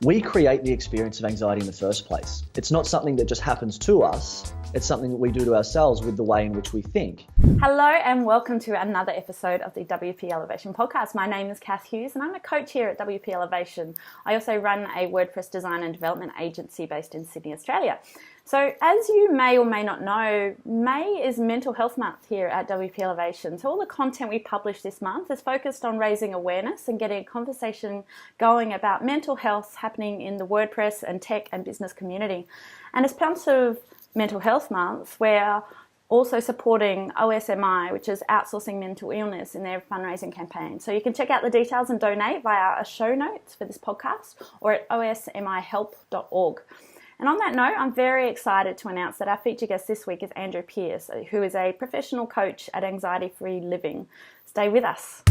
we create the experience of anxiety in the first place. It's not something that just happens to us. It's something that we do to ourselves with the way in which we think. Hello and welcome to another episode of the WP Elevation podcast. My name is Kath Hughes and I'm a coach here at WP Elevation. I also run a WordPress design and development agency based in Sydney, Australia. So as you may or may not know, May is Mental Health Month here at WP Elevation. So all the content we publish this month is focused on raising awareness and getting a conversation going about mental health happening in the WordPress and tech and business community. And as part of Mental Health Month, we're also supporting OSMI, which is Outsourcing Mental Illness, in their fundraising campaign. So you can check out the details and donate via our show notes for this podcast or at osmihelp.org. And on that note, I'm very excited to announce that our featured guest this week is Andrew Pearce, who is a professional coach at Anxiety Free Living. Stay with us.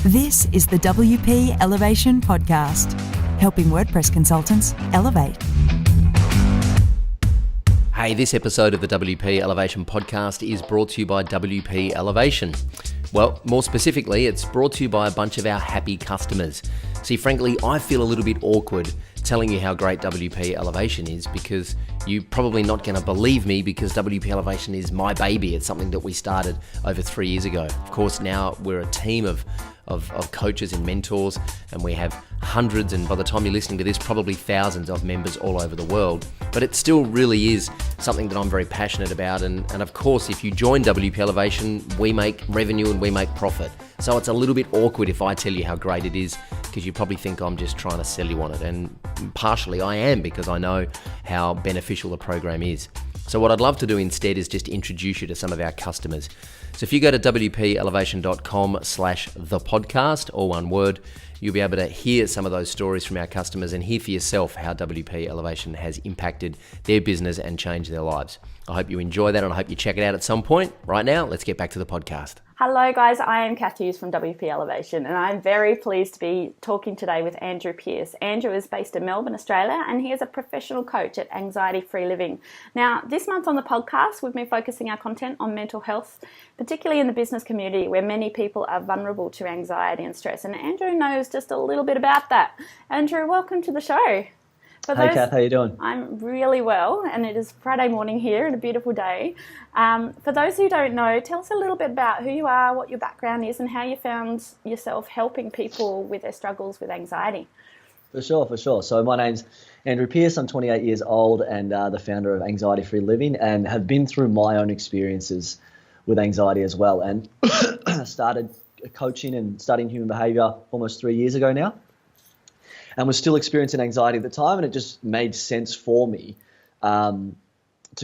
This is the WP Elevation Podcast, helping WordPress consultants elevate. Hey, this episode of the WP Elevation Podcast is brought to you by WP Elevation. Well, more specifically, it's brought to you by a bunch of our happy customers. See, frankly, I feel a little bit awkward telling you how great WP Elevation is because you're probably not going to believe me because WP Elevation is my baby. It's something that we started over 3 years ago. Of course, now we're a team of coaches and mentors, and we have hundreds, and by the time you're listening to this, probably thousands of members all over the world. But it still really is something that I'm very passionate about. And of course, if you join WP Elevation, we make revenue and we make profit. So it's a little bit awkward if I tell you how great it is, because you probably think I'm just trying to sell you on it. And partially I am, because I know how beneficial the program is. So what I'd love to do instead is just introduce you to some of our customers. So if you go to wpelevation.com/thepodcast, all one word, you'll be able to hear some of those stories from our customers and hear for yourself how WP Elevation has impacted their business and changed their lives. I hope you enjoy that and I hope you check it out at some point. Right now, let's get back to the podcast. Hello guys, I am Kath Hughes from WP Elevation and I'm very pleased to be talking today with Andrew Pearce. Andrew is based in Melbourne, Australia, and he is a professional coach at Anxiety Free Living. Now, this month on the podcast, we've been focusing our content on mental health, particularly in the business community where many people are vulnerable to anxiety and stress. And Andrew knows just a little bit about that. Andrew, welcome to the show. Hey Kath, how you doing? I'm really well, and it is Friday morning here and a beautiful day. For those who don't know, tell us a little bit about who you are, what your background is, and how you found yourself helping people with their struggles with anxiety. For sure. So my name's Andrew Pearce. I'm 28 years old and the founder of Anxiety Free Living, and have been through my own experiences with anxiety as well, and started coaching and studying human behavior almost 3 years ago now. And was still experiencing anxiety at the time, and it just made sense for me to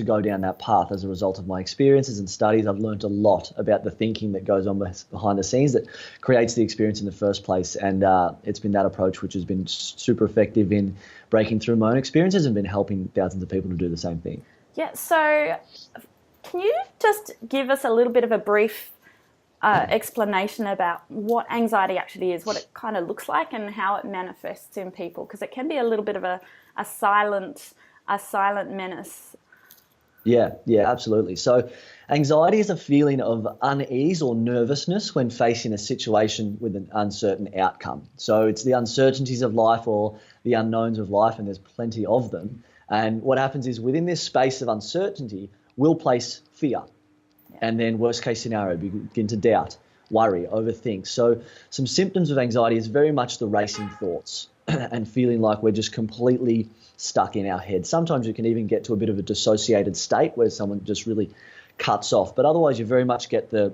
go down that path. As a result of my experiences and studies, I've learned a lot about the thinking that goes on behind the scenes that creates the experience in the first place. And it's been that approach which has been super effective in breaking through my own experiences and been helping thousands of people to do the same thing. Yeah, so can you just give us a little bit of a brief explanation about what anxiety actually is, what it kind of looks like and how it manifests in people, because it can be a little bit of a silent menace. Yeah, absolutely. So anxiety is a feeling of unease or nervousness when facing a situation with an uncertain outcome. So it's the uncertainties of life or the unknowns of life, and there's plenty of them. And what happens is within this space of uncertainty, we'll place fear. And then worst case scenario, begin to doubt, worry, overthink. So some symptoms of anxiety is very much the racing thoughts and feeling like we're just completely stuck in our head. Sometimes you can even get to a bit of a dissociated state where someone just really cuts off. But otherwise you very much get the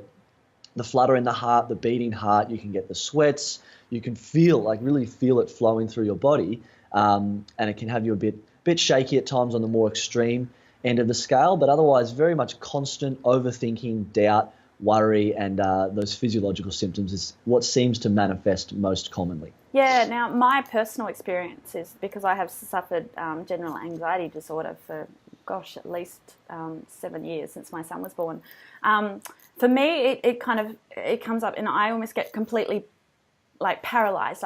flutter in the heart, the beating heart. You can get the sweats. You can really feel it flowing through your body. And it can have you a bit shaky at times on the more extreme end of the scale, but otherwise very much constant overthinking, doubt, worry, and those physiological symptoms is what seems to manifest most commonly. Yeah, now my personal experience is because I have suffered general anxiety disorder for, at least 7 years since my son was born. For me, it comes up and I almost get completely paralyzed.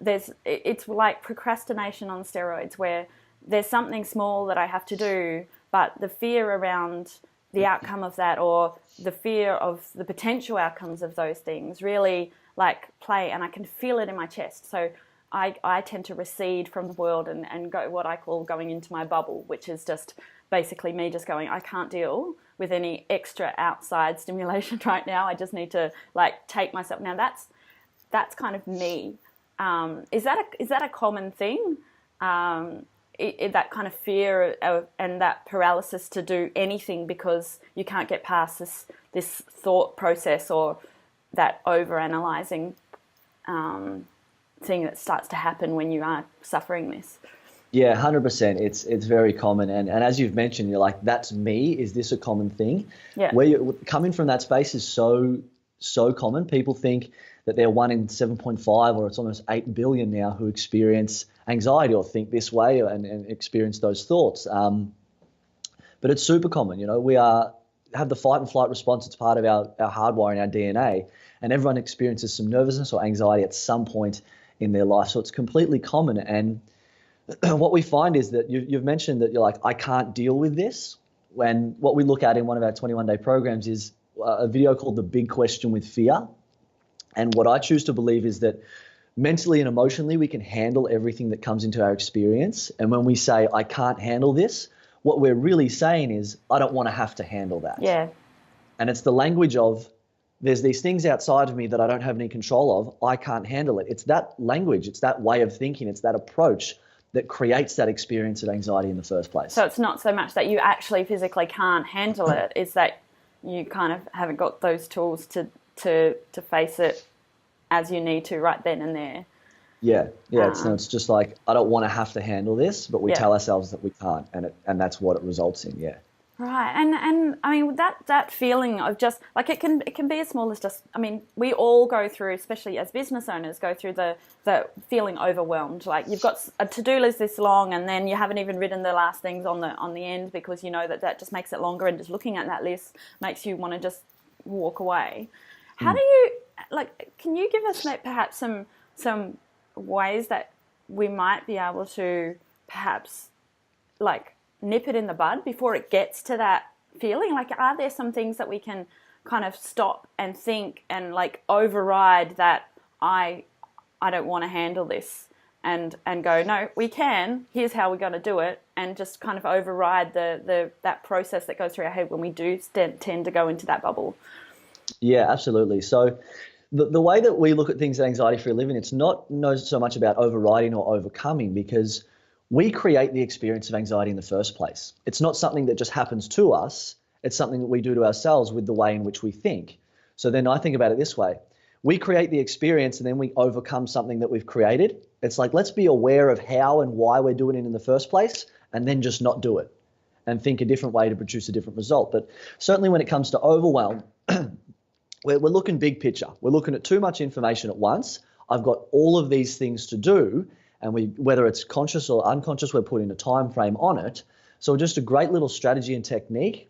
It's like procrastination on steroids, where there's something small that I have to do, but the fear around the outcome of that, or the fear of the potential outcomes of those things, really play, and I can feel it in my chest. So I tend to recede from the world and go what I call going into my bubble, which is just basically me just going, I can't deal with any extra outside stimulation right now. I just need to like take myself. Now that's kind of me. Is that a common thing? That kind of fear and that paralysis to do anything because you can't get past this thought process or that over-analysing thing that starts to happen when you are suffering this. Yeah, 100%. It's very common. And as you've mentioned, you're like, that's me. Is this a common thing? Yeah. Where you're coming from that space is so common. People think that they're 1 in 7.5 or it's almost 8 billion now who experience anxiety or think this way and experience those thoughts. But it's super common. You know, we have the fight and flight response. It's part of our hardwiring, our DNA, and everyone experiences some nervousness or anxiety at some point in their life. So it's completely common. And what we find is that you've mentioned that you're like, I can't deal with this. When what we look at in one of our 21-day programs is a video called The Big Question with Fear. And what I choose to believe is that mentally and emotionally, we can handle everything that comes into our experience. And when we say, I can't handle this, what we're really saying is, I don't want to have to handle that. Yeah. And it's the language of, there's these things outside of me that I don't have any control of. I can't handle it. It's that language. It's that way of thinking. It's that approach that creates that experience of anxiety in the first place. So it's not so much that you actually physically can't handle it, it's that you kind of haven't got those tools to face it as you need to right then and there. Yeah. It's just like, I don't want to have to handle this, but we tell ourselves that we can't, and that's what it results in. Yeah. Right, and I mean that feeling of just like it can be as small as just, I mean, we all go through, especially as business owners, go through the feeling overwhelmed. Like you've got a to-do list this long, and then you haven't even written the last things on the end because you know that just makes it longer, and just looking at that list makes you want to just walk away. How do you can you give us perhaps some ways that we might be able to perhaps nip it in the bud before it gets to that feeling? Like, are there some things that we can kind of stop and think and override that I don't want to handle this and go, no, we can, here's how we're going to do it, and just kind of override that process that goes through our head when we do tend to go into that bubble? Yeah, absolutely. So the way that we look at things in anxiety-free living, it's not so much about overriding or overcoming, because we create the experience of anxiety in the first place. It's not something that just happens to us. It's something that we do to ourselves with the way in which we think. So then I think about it this way. We create the experience and then we overcome something that we've created. It's like, let's be aware of how and why we're doing it in the first place, and then just not do it and think a different way to produce a different result. But certainly when it comes to overwhelm, we're looking big picture. We're looking at too much information at once. I've got all of these things to do, and whether it's conscious or unconscious, we're putting a time frame on it. So just a great little strategy and technique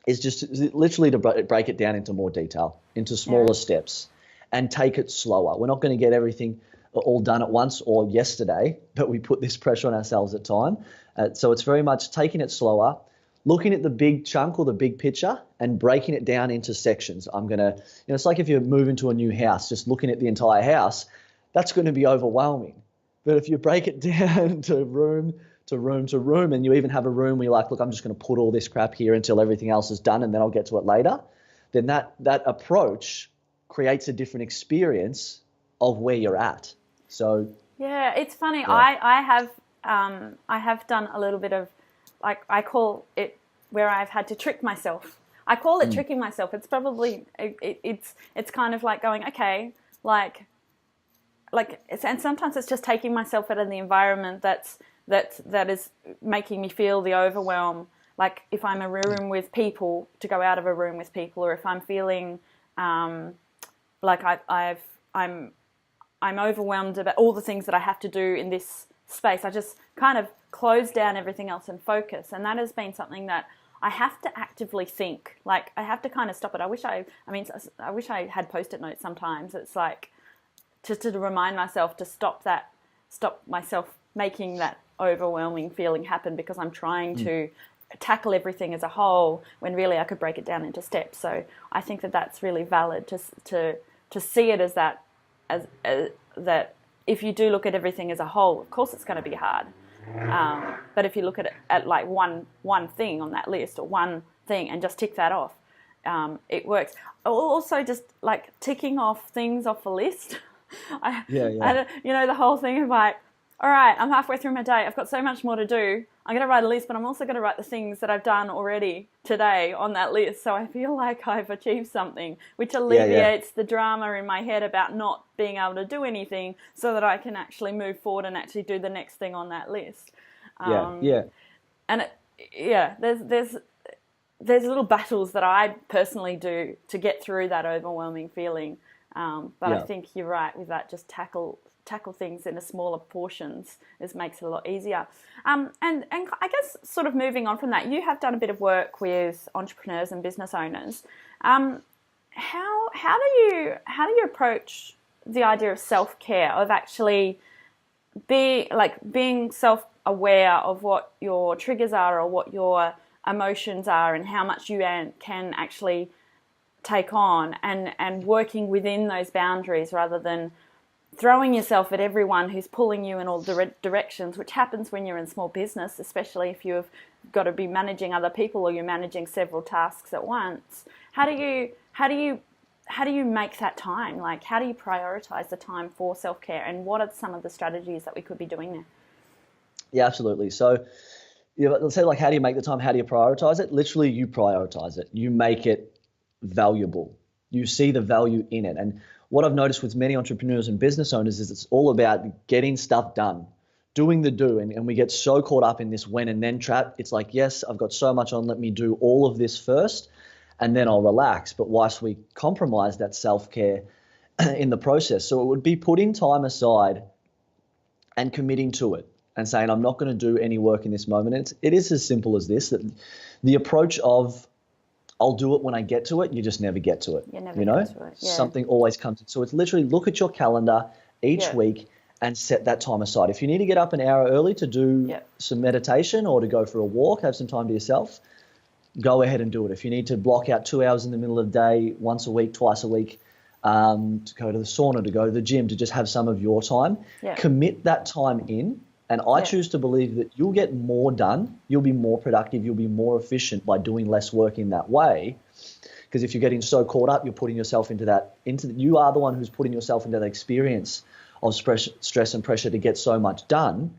is just literally to break it down into more detail, into smaller steps, and take it slower. We're not going to get everything all done at once or yesterday, but we put this pressure on ourselves at time. So it's very much taking it slower, looking at the big chunk or the big picture and breaking it down into sections. It's like if you're moving to a new house, just looking at the entire house, that's going to be overwhelming. But if you break it down to room to room to room, and you even have a room where you're like, look, I'm just going to put all this crap here until everything else is done and then I'll get to it later, then that approach creates a different experience of where you're at. So yeah, it's funny. Yeah. I have done a little bit of, I call it where I've had to trick myself. I call it tricking myself. It's probably it's kind of like going, okay, and sometimes it's just taking myself out of the environment that is making me feel the overwhelm. Like if I'm in a room with people, to go out of a room with people, or if I'm feeling I'm overwhelmed about all the things that I have to do in this space, I just kind of close down everything else and focus. And that has been something that I have to actively think. Like I have to kind of stop it. I wish I had Post-it notes sometimes. It's like just to remind myself to stop myself making that overwhelming feeling happen, because I'm trying to tackle everything as a whole when really I could break it down into steps. So I think that that's really valid to see it as that if you do look at everything as a whole, of course it's going to be hard. But if you look at it at like one thing on that list, or one thing, and just tick that off, it works. Also, just like ticking off things off a list. The whole thing of like, all right, I'm halfway through my day. I've got so much more to do. I'm going to write a list, but I'm also going to write the things that I've done already today on that list. So I feel like I've achieved something, which alleviates the drama in my head about not being able to do anything, so that I can actually move forward and actually do the next thing on that list. And there's little battles that I personally do to get through that overwhelming feeling. I think you're right with that. Just tackle things in a smaller portions. This makes it a lot easier. And I guess sort of moving on from that, you have done a bit of work with entrepreneurs and business owners. How do you approach the idea of self-care, of actually being self-aware of what your triggers are, or what your emotions are, and how much you can actually take on, and working within those boundaries, rather than throwing yourself at everyone who's pulling you in all directions, which happens when you're in small business, especially if you've got to be managing other people, or you're managing several tasks at once. How do you make that time? Like, how do you prioritize the time for self-care, and what are some of the strategies that we could be doing there? Yeah, absolutely. So let's say, like, how do you make the time? How do you prioritize it? Literally, you prioritize it. You make it valuable. You see the value in it. And what I've noticed with many entrepreneurs and business owners is it's all about getting stuff done, doing the do. And we get so caught up in this when and then trap. It's like, yes, I've got so much on. Let me do all of this first, and then I'll relax. But whilst we compromise that self-care in the process. So it would be putting time aside and committing to it, and saying, I'm not going to do any work in this moment. It is as simple as this, that the approach of, I'll do it when I get to it, you just never get to it. You never get to it. Yeah. Something always comes in. So it's literally look at your calendar each week and set that time aside. If you need to get up an hour early to do some meditation, or to go for a walk, have some time to yourself, go ahead and do it. If you need to block out 2 hours in the middle of the day, once a week, twice a week, to go to the sauna, to go to the gym, to just have some of your time, commit that time in. And I choose to believe that you'll get more done, you'll be more productive, you'll be more efficient by doing less work in that way. Because if you're getting so caught up, you're putting yourself you are the one who's putting yourself into that experience of stress and pressure to get so much done.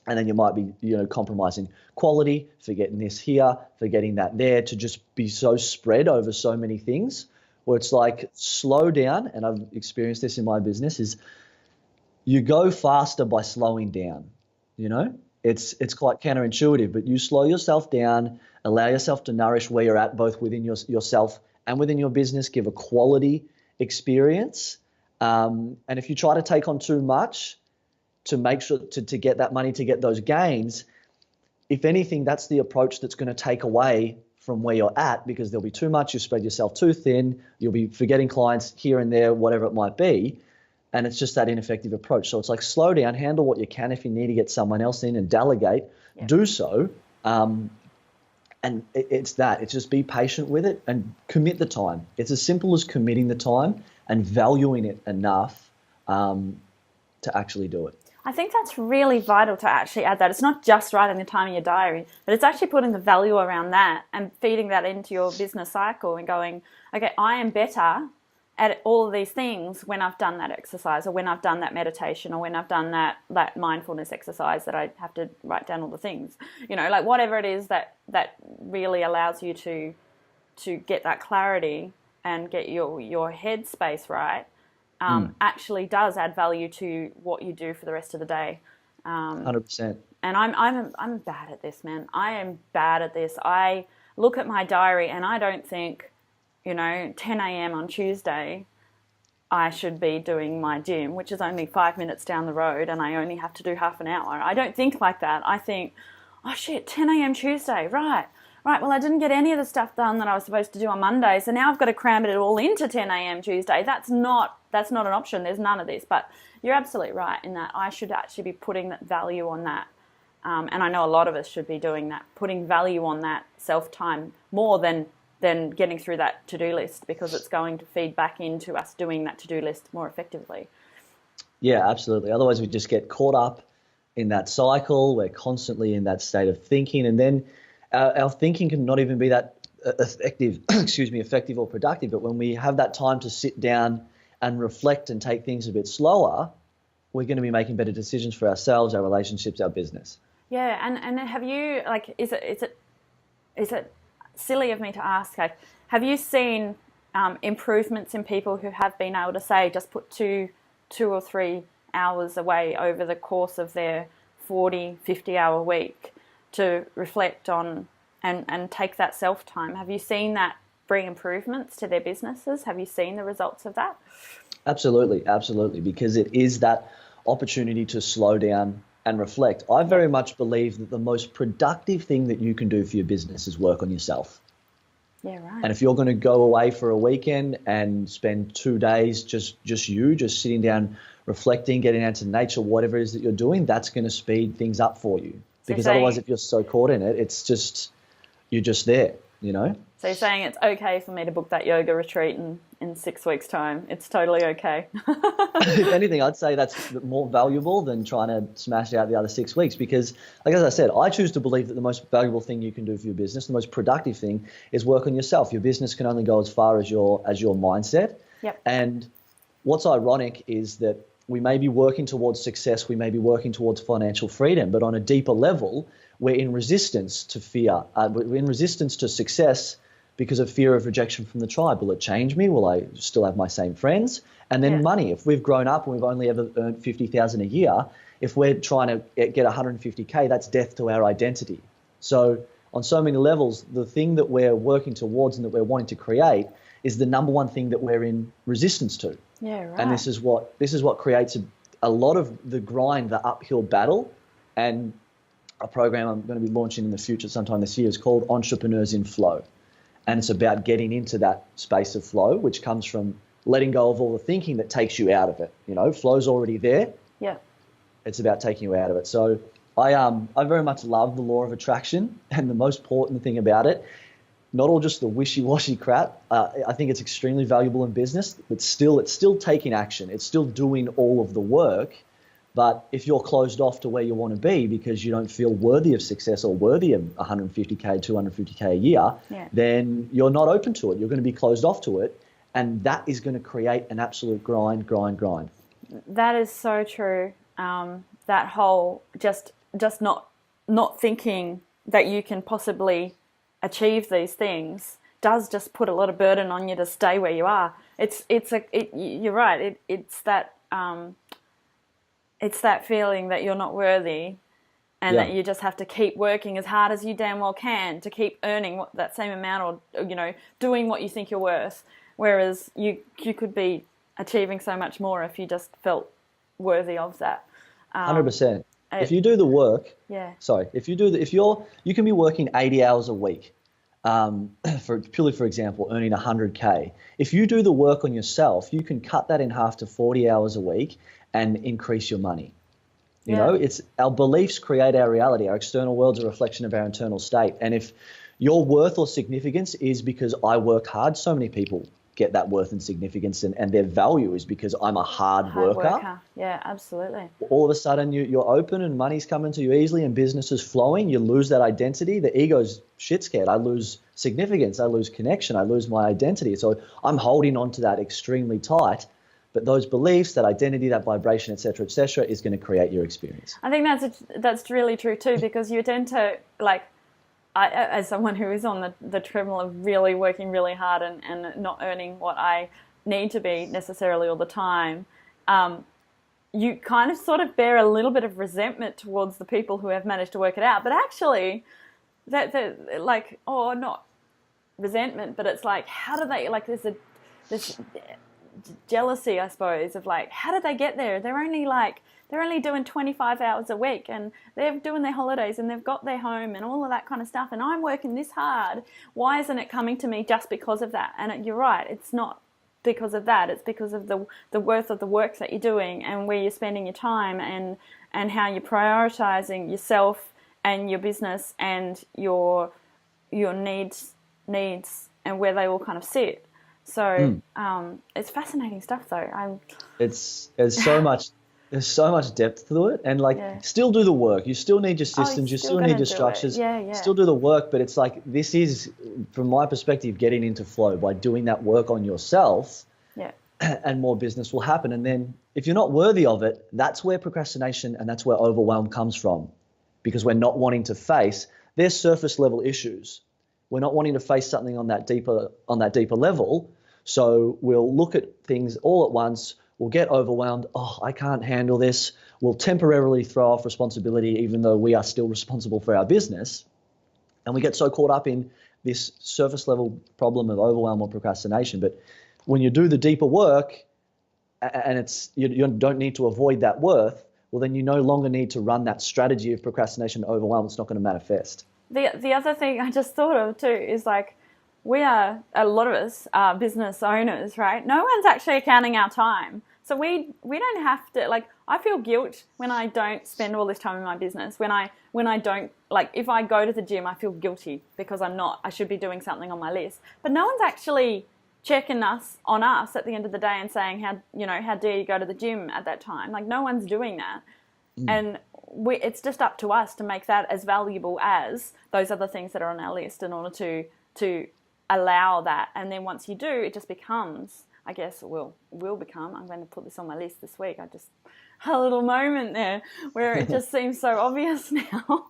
And then you might be, compromising quality, forgetting this here, forgetting that there, to just be so spread over so many things, where it's like, slow down. And I've experienced this in my business, is you go faster by slowing down. It's quite counterintuitive, but you slow yourself down, allow yourself to nourish where you're at, both within yourself and within your business, give a quality experience. And if you try to take on too much to make sure to get that money, to get those gains, if anything, that's the approach that's going to take away from where you're at, because there'll be too much, you spread yourself too thin, you'll be forgetting clients here and there, whatever it might be. And it's just that ineffective approach. So it's like, slow down, handle what you can. If you need to get someone else in and delegate, do so. And it's just be patient with it and commit the time. It's as simple as committing the time and valuing it enough to actually do it. I think that's really vital to actually add that. It's not just writing the time in your diary, but it's actually putting the value around that and feeding that into your business cycle and going, okay, I am better at all of these things when I've done that exercise, or when I've done that meditation, or when I've done that mindfulness exercise that I have to write down all the things, like whatever it is that really allows you to get that clarity and get your head space right, actually does add value to what you do for the rest of the day. 100%. And I'm bad at this, man. I am bad at this. I look at my diary and I don't think, 10 a.m. on Tuesday, I should be doing my gym, which is only 5 minutes down the road, and I only have to do half an hour. I don't think like that. I think, oh shit, 10 a.m. Tuesday, right. Well, I didn't get any of the stuff done that I was supposed to do on Monday, so now I've got to cram it all into 10 a.m. Tuesday. That's not an option. There's none of this. But you're absolutely right in that I should actually be putting that value on that. And I know a lot of us should be doing that, putting value on that self-time more than getting through that to-do list, because it's going to feed back into us doing that to-do list more effectively. Yeah, absolutely. Otherwise, we just get caught up in that cycle. We're constantly in that state of thinking, and then our thinking can not even be that effective, effective or productive. But when we have that time to sit down and reflect and take things a bit slower, we're going to be making better decisions for ourselves, our relationships, our business. Yeah, and have you, like, is it silly of me to ask, like, have you seen improvements in people who have been able to, say, just put two or 3 hours away over the course of their 40, 50-hour week to reflect on and take that self-time? Have you seen that bring improvements to their businesses? Have you seen the results of that? Absolutely, because it is that opportunity to slow down and reflect. I very much believe that the most productive thing that you can do for your business is work on yourself. Yeah, right. And if you're going to go away for a weekend and spend 2 days just sitting down, reflecting, getting out to nature, whatever it is that you're doing, that's going to speed things up for you. Because otherwise, if you're so caught in it, it's just, you're just there, you know? So you're saying it's okay for me to book that yoga retreat in 6 weeks' time. It's totally okay. If anything, I'd say that's more valuable than trying to smash out the other 6 weeks, because, like as I said, I choose to believe that the most valuable thing you can do for your business, the most productive thing, is work on yourself. Your business can only go as far as your mindset. Yep. And what's ironic is that we may be working towards success, we may be working towards financial freedom, but on a deeper level, we're in resistance to fear. We're in resistance to success because of fear of rejection from the tribe. Will it change me? Will I still have my same friends? And then money. If we've grown up and we've only ever earned $50,000 a year, if we're trying to get 150K, that's death to our identity. So on so many levels, the thing that we're working towards and that we're wanting to create is the number one thing that we're in resistance to. Yeah, right. And this is what creates a lot of the grind, the uphill battle. And a program I'm going to be launching in the future sometime this year is called Entrepreneurs in Flow. And it's about getting into that space of flow, which comes from letting go of all the thinking that takes you out of it. You know, flow's already there. Yeah. It's about taking you out of it. So I very much love the law of attraction, and the most important thing about it, not all just the wishy-washy crap. I think it's extremely valuable in business, but it's still taking action. It's still doing all of the work. But if you're closed off to where you want to be because you don't feel worthy of success or worthy of 150K, 250K a year, then you're not open to it. You're going to be closed off to it. And that is going to create an absolute grind. That is so true. That whole just not thinking that you can possibly achieve these things does just put a lot of burden on you to stay where you are. You're right. It's that feeling that you're not worthy, and that you just have to keep working as hard as you damn well can to keep earning that same amount, or doing what you think you're worth. Whereas you could be achieving so much more if you just felt worthy of that. 100%. If you do the work, you can be working 80 hours a week, for example, earning 100K. If you do the work on yourself, you can cut that in half to 40 hours a week and increase your money. You know, it's our beliefs create our reality. Our external world's a reflection of our internal state. And if your worth or significance is because I work hard, so many people get that worth and significance, and their value is because I'm a hard worker. Yeah, absolutely. All of a sudden you're open and money's coming to you easily and business is flowing. You lose that identity. The ego's shit scared. I lose significance. I lose connection. I lose my identity. So I'm holding on to that extremely tight. But those beliefs, that identity, that vibration, et cetera, is going to create your experience. I think that's really true too, because you tend to, as someone who is on the treadmill of really working really hard and not earning what I need to be necessarily all the time, you kind of sort of bear a little bit of resentment towards the people who have managed to work it out. But actually, not resentment, but it's like, how do they, there's this jealousy, I suppose, of how did they get there? They're only doing 25 hours a week, and they're doing their holidays, and they've got their home and all of that kind of stuff, and I'm working this hard. Why isn't it coming to me just because of that? And you're right, it's not because of that. It's because of the worth of the work that you're doing and where you're spending your time and how you're prioritizing yourself and your business and your needs and where they all kind of sit. So it's fascinating stuff, though. It's so much. There's so much depth to it, and still do the work. You still need your systems, you still need your structures, still do the work, but it's like, this is, from my perspective, getting into flow by doing that work on yourself, and more business will happen. And then if you're not worthy of it, that's where procrastination and that's where overwhelm comes from, because we're not wanting to face their surface level issues. We're not wanting to face something on that deeper level. So we'll look at things all at once. We'll get overwhelmed. Oh, I can't handle this. We'll temporarily throw off responsibility, even though we are still responsible for our business. And we get so caught up in this surface level problem of overwhelm or procrastination. But when you do the deeper work, and it's you don't need to avoid that worth, well, then you no longer need to run that strategy of procrastination and overwhelm. It's not going to manifest. The other thing I just thought of too is like, a lot of us are business owners, right? No one's actually accounting our time. So we don't have to, like, I feel guilt when I don't spend all this time in my business. When I don't, like, if I go to the gym, I feel guilty because I should be doing something on my list. But no one's actually checking on us at the end of the day and saying, how dare you go to the gym at that time? Like, no one's doing that. And it's just up to us to make that as valuable as those other things that are on our list in order to allow that. And then once you do, it just becomes, I guess it will become, I'm going to put this on my list this week. A little moment there where it just seems so obvious now.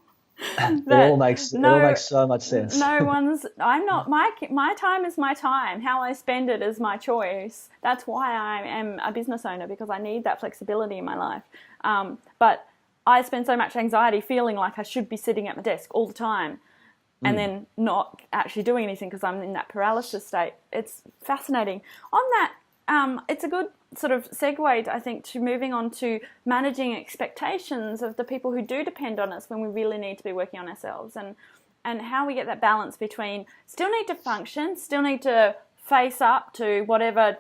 It all makes so much sense. My time is my time. How I spend it is my choice. That's why I am a business owner, because I need that flexibility in my life. But I spend so much anxiety feeling like I should be sitting at my desk all the time and then not actually doing anything because I'm in that paralysis state. It's fascinating. On that, it's a good sort of segue, I think, to moving on to managing expectations of the people who do depend on us when we really need to be working on ourselves, and how we get that balance between still need to function, still need to face up to whatever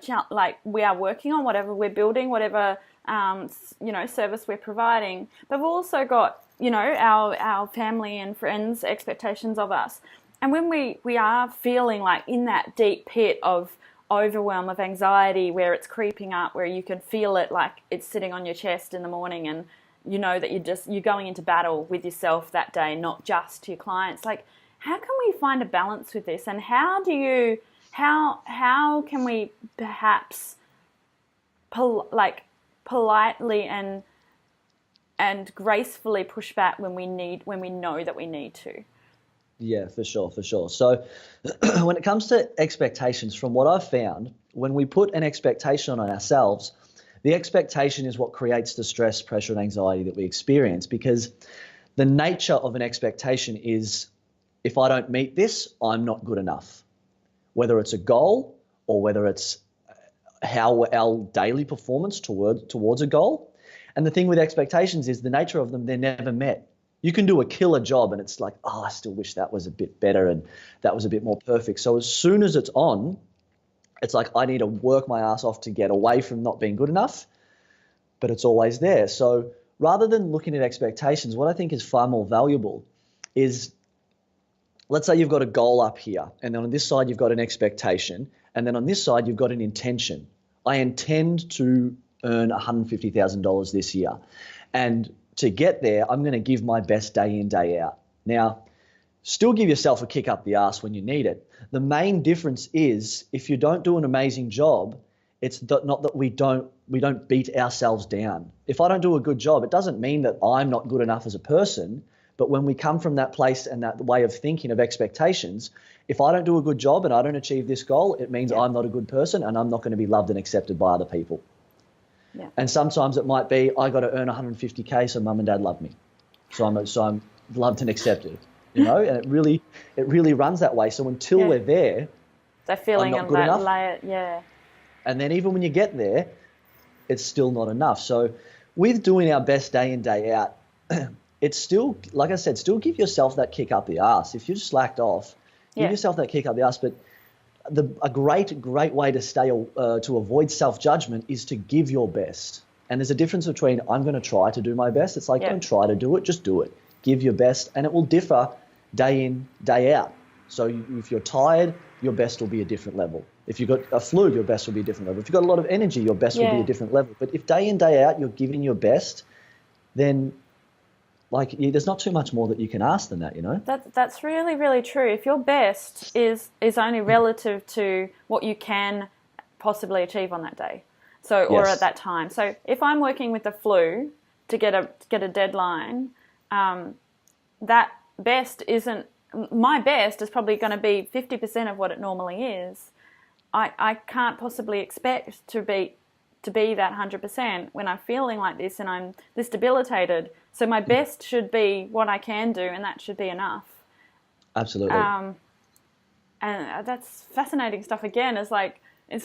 we are working on, whatever we're building, whatever service we're providing, but we've also got our family and friends' expectations of us. And when we are feeling like in that deep pit of overwhelm, of anxiety, where it's creeping up, where you can feel it like it's sitting on your chest in the morning, and you know that you're going into battle with yourself that day, not just your clients. Like, how can we find a balance with this, and how can we perhaps politely and gracefully push back when we know that we need to? Yeah, for sure. So when it comes to expectations, from what I've found, when we put an expectation on ourselves, the expectation is what creates the stress, pressure, and anxiety that we experience, because the nature of an expectation is, if I don't meet this, I'm not good enough. Whether it's a goal or whether it's how our daily performance towards a goal. And the thing with expectations is the nature of them, they're never met. You can do a killer job and it's like, I still wish that was a bit better and that was a bit more perfect. So as soon as it's on, it's like I need to work my ass off to get away from not being good enough, but it's always there. So rather than looking at expectations, what I think is far more valuable is, let's say you've got a goal up here, and then on this side you've got an expectation, and then on this side you've got an intention. I intend to earn $150,000 this year. And to get there, I'm going to give my best day in, day out. Now, still give yourself a kick up the ass when you need it. The main difference is, if you don't do an amazing job, it's not that we don't beat ourselves down. If I don't do a good job, it doesn't mean that I'm not good enough as a person. But when we come from that place and that way of thinking of expectations, if I don't do a good job and I don't achieve this goal, it means I'm not a good person and I'm not going to be loved and accepted by other people. Yeah. And sometimes it might be, I got to earn 150K so mum and dad love me. So I'm loved and accepted, and it really runs that way. So until we're there, that feeling of that layer, And then even when you get there, it's still not enough. So with doing our best day in, day out, it's still, like I said, still give yourself that kick up the ass. If you've slacked off, give yourself that kick up the ass. But a great way to avoid self-judgment is to give your best. And there's a difference between, I'm going to try to do my best. It's like, don't try to do it, just do it. Give your best, and it will differ day in, day out. So if you're tired, your best will be a different level. If you've got a flu, your best will be a different level. If you've got a lot of energy, your best will be a different level. But if day in, day out, you're giving your best, then there's not too much more that you can ask than that, you know? That's really, really true. If your best is only relative to what you can possibly achieve on that day, or at that time. So if I'm working with the flu to get a deadline, that best isn't, my best is probably going to be 50% of what it normally is. I can't possibly expect to be that 100% when I'm feeling like this and I'm this debilitated. So my best should be what I can do, and that should be enough. Absolutely. And that's fascinating stuff. Again, it's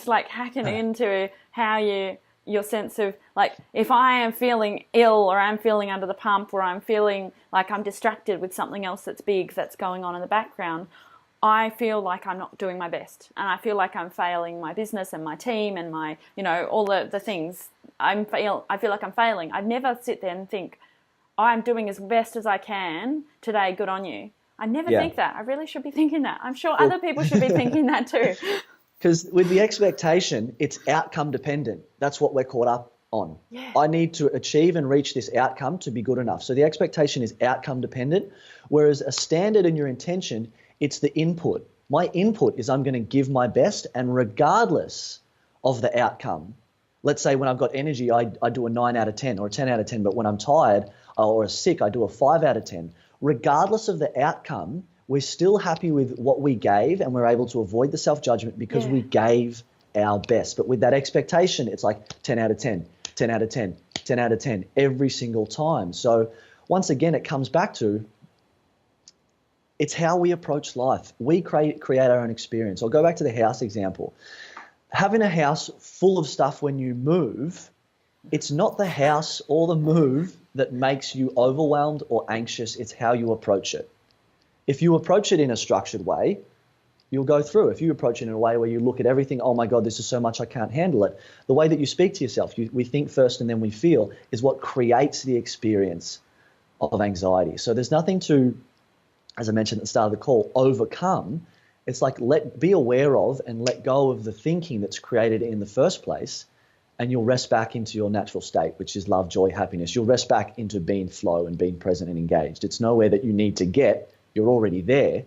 like hacking into how your sense of, like, if I am feeling ill or I'm feeling under the pump or I'm feeling like I'm distracted with something else that's big that's going on in the background, I feel like I'm not doing my best, and I feel like I'm failing my business and my team and my, all the things. I feel like I'm failing. I'd never sit there and think, I'm doing as best as I can today, good on you. I never think that. I really should be thinking that. I'm sure other people should be thinking that too. Because with the expectation, it's outcome dependent. That's what we're caught up on. Yeah. I need to achieve and reach this outcome to be good enough. So the expectation is outcome dependent, whereas a standard in your intention, it's the input. My input is I'm going to give my best, and regardless of the outcome, let's say when I've got energy, I do a 9 out of 10 or a 10 out of 10, but when I'm tired or sick, I do a 5 out of 10. Regardless of the outcome, we're still happy with what we gave, and we're able to avoid the self-judgment because we gave our best. But with that expectation, it's like 10 out of 10, 10 out of 10, 10 out of 10 every single time. So once again, it comes back to, it's how we approach life. We create our own experience. I'll go back to the house example. Having a house full of stuff when you move, it's not the house or the move that makes you overwhelmed or anxious. It's how you approach it. If you approach it in a structured way, you'll go through. If you approach it in a way where you look at everything, oh my God, this is so much, I can't handle it. The way that you speak to yourself, we think first and then we feel, is what creates the experience of anxiety. So there's nothing to, as I mentioned at the start of the call, overcome. It's like be aware of and let go of the thinking that's created in the first place, and you'll rest back into your natural state, which is love, joy, happiness. You'll rest back into being flow and being present and engaged. It's nowhere that you need to get. You're already there.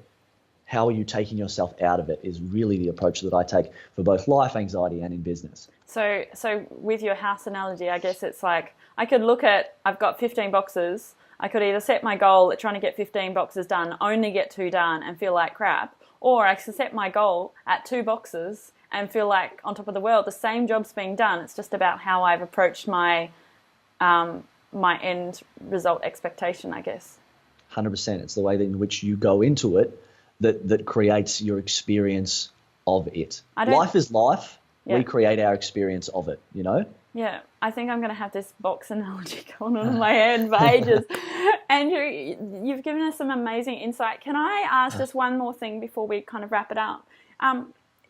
How are you taking yourself out of it is really the approach that I take for both life, anxiety, and in business. So with your house analogy, I guess it's like I could look at, I've got 15 boxes. I could either set my goal at trying to get 15 boxes done, only get 2 done and feel like crap, or I could set my goal at 2 boxes and feel like on top of the world. The same job's being done. It's just about how I've approached my my end result expectation, I guess. 100%. It's the way in which you go into it that creates your experience of it. Life is life. Yeah. We create our experience of it, you know? Yeah, I think I'm going to have this box analogy going on in my head for ages. Andrew, you've given us some amazing insight. Can I ask just one more thing before we kind of wrap it up?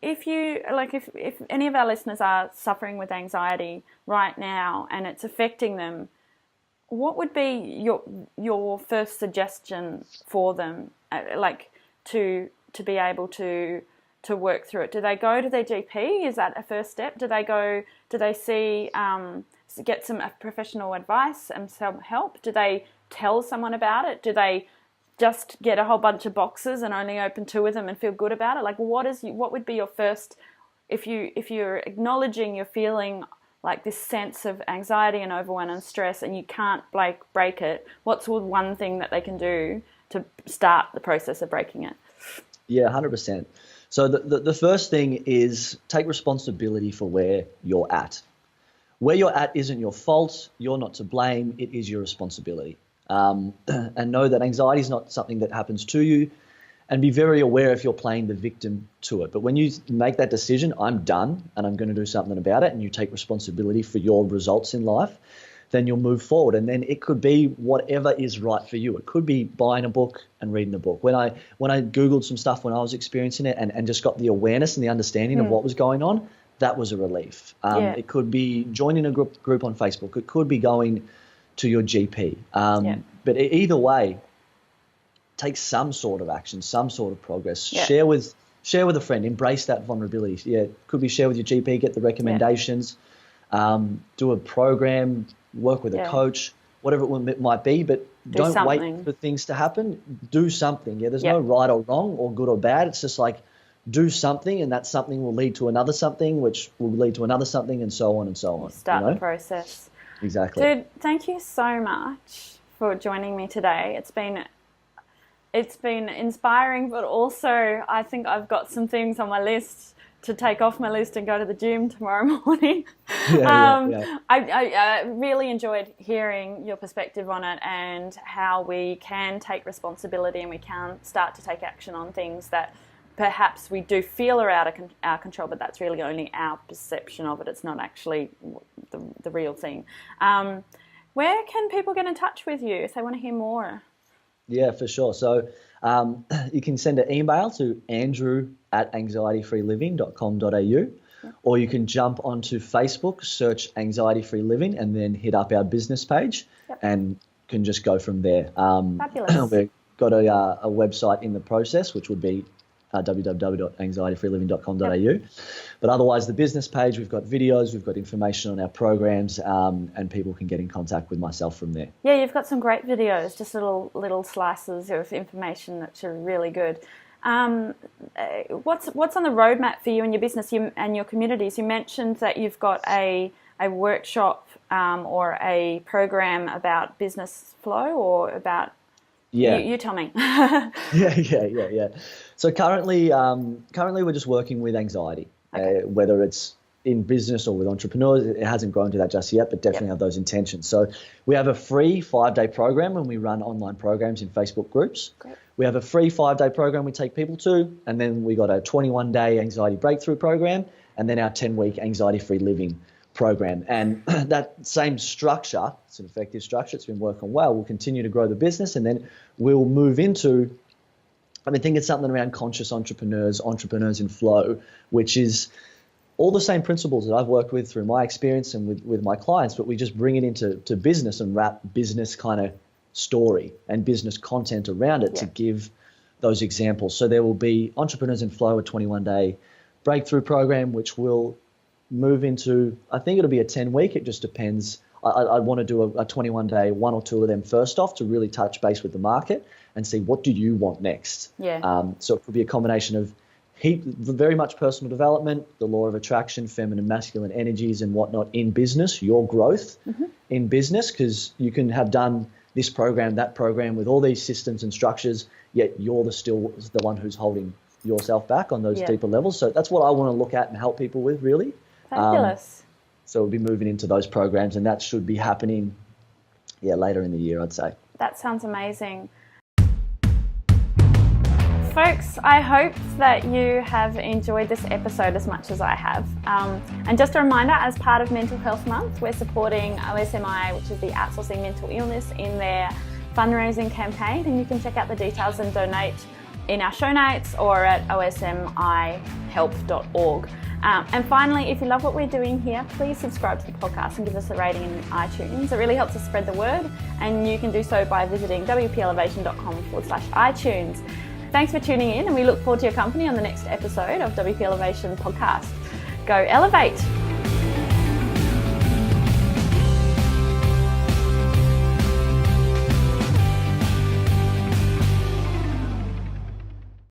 If any of our listeners are suffering with anxiety right now and it's affecting them, what would be your first suggestion for them, to be able to work through it? Do they go to their GP? Is that a first step? Do they see, get some professional advice and some help? Do they tell someone about it? Do they just get a whole bunch of boxes and only open 2 of them and feel good about it? Like, what would be your first, if you're acknowledging you're feeling like this sense of anxiety and overwhelm and stress and you can't break it, what's one thing that they can do to start the process of breaking it? Yeah, 100%. So the first thing is take responsibility for where you're at. Where you're at isn't your fault. You're not to blame. It is your responsibility. And know that anxiety is not something that happens to you, and be very aware if you're playing the victim to it. But when you make that decision, I'm done and I'm going to do something about it, and you take responsibility for your results in life, then you'll move forward. And then it could be whatever is right for you. It could be buying a book and reading a book. When I Googled some stuff when I was experiencing it and just got the awareness and the understanding of what was going on, that was a relief. It could be joining a group on Facebook. It could be going to your GP. But either way, take some sort of action, some sort of progress. Share with share with a friend, embrace that vulnerability. Yeah, could be share with your GP, get the recommendations, do a program, work with a coach, whatever it might be, but don't wait for things to happen. Do something. Yeah, there's no right or wrong or good or bad. It's just like do something, and that something will lead to another something, which will lead to another something, and so on and so on. Start the process. Exactly. Dude, thank you so much for joining me today. It's been inspiring, but also I think I've got some things on my list to take off my list and go to the gym tomorrow morning. I really enjoyed hearing your perspective on it and how we can take responsibility and we can start to take action on things that perhaps we do feel are out of our control, but that's really only our perception of it. It's not actually the real thing. Where can people get in touch with you if they want to hear more? Yeah, for sure. So you can send an email to andrew@anxietyfreeliving.com.au, or you can jump onto Facebook, search Anxiety Free Living, and then hit up our business page and can just go from there. Fabulous. We've got a website in the process, which would be www.anxietyfreeliving.com.au. But otherwise, the business page, we've got videos, we've got information on our programs, and people can get in contact with myself from there. Yeah, you've got some great videos, just little slices of information that are really good. What's on the roadmap for you and your business and your communities? You mentioned that you've got a workshop or a program about business flow or about... Yeah, you tell me. Yeah. So currently we're just working with anxiety, whether it's in business or with entrepreneurs. It hasn't grown to that just yet, but definitely have those intentions. So we have a free 5-day program when we run online programs in Facebook groups. Great. We have a free 5-day program we take people to, and then we got a 21-day anxiety breakthrough program, and then our 10-week anxiety-free living program. And that same structure, it's an effective structure, it's been working well. We'll continue to grow the business, and then we'll move into, I think it's something around conscious entrepreneurs in flow, which is all the same principles that I've worked with through my experience and with my clients, but we just bring it into business and wrap business kind of story and business content around it to give those examples. So there will be Entrepreneurs in Flow, a 21-day breakthrough program, which will move into, I think it'll be a 10-week. It just depends. I want to do a 21-day, one or two of them first off to really touch base with the market and see what do you want next. So it could be a combination of very much personal development, the law of attraction, feminine, masculine energies and whatnot in business, your growth in business, because you can have done this program, that program with all these systems and structures, yet you're still the one who's holding yourself back on those deeper levels. So that's what I want to look at and help people with, really. Fabulous. So we'll be moving into those programs, and that should be happening, later in the year, I'd say. That sounds amazing. Folks, I hope that you have enjoyed this episode as much as I have. And just a reminder, as part of Mental Health Month, we're supporting OSMI, which is the Outsourcing Mental Illness, in their fundraising campaign. And you can check out the details and donate in our show notes or at osmihelp.org. And finally, if you love what we're doing here, please subscribe to the podcast and give us a rating in iTunes. It really helps us spread the word, and you can do so by visiting wplelevation.com/iTunes. Thanks for tuning in, and we look forward to your company on the next episode of WP Elevation Podcast. Go elevate!